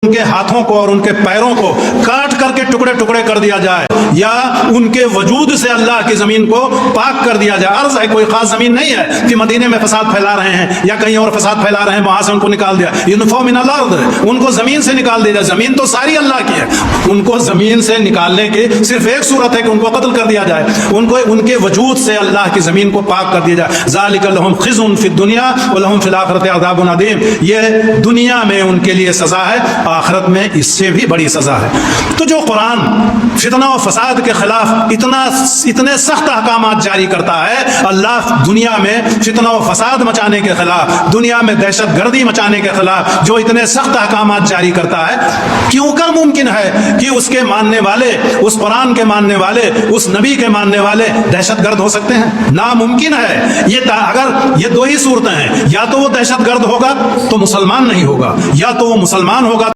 उनके हाथों को और उनके पैरों को काट करके टुकड़े टुकड़े कर दिया जाए, या उनके वजूद से अल्लाह की जमीन को पाक कर दिया जाए। अर्ज है, कोई खास जमीन नहीं है कि मदीने में फसाद फैला रहे हैं या कहीं और फसाद फैला रहे हैं, वहां से उनको निकाल दिया। युनफौ मिनल अर्द, उनको जमीन से निकाल दिया जाए। जमीन तो सारी अल्लाह की है, उनको जमीन से निकालने की सिर्फ एक सूरत है कि उनको कत्ल कर दिया जाए, उनको उनके वजूद से अल्लाह की जमीन को पाक कर दिया जाए। ज़ालिका लहुम खिज़्युन फिद दुनिया व लहुम फिल आखिरति अज़ाबुन अज़ीम, ये दुनिया में उनके लिए सजा है, आखिरत में इससे भी बड़ी सजा है। तो जो कुरान फितना और फसाद के खिलाफ इतने सख्त अहकामात जारी करता है, अल्लाह दुनिया में फितना और फसाद मचाने के खिलाफ, दुनिया में दहशत गर्दी मचाने के खिलाफ जो इतने सख्त अहकामात जारी करता है, क्यों कर मुमकिन है कि उसके मानने वाले, उस कुरान के मानने वाले, उस नबी के मानने वाले दहशत गर्द हो सकते हैं? नामुमकिन है। ये अगर ये दो ही सूरतें हैं, या तो वो दहशत गर्द होगा तो मुसलमान नहीं होगा, या तो वो मुसलमान होगा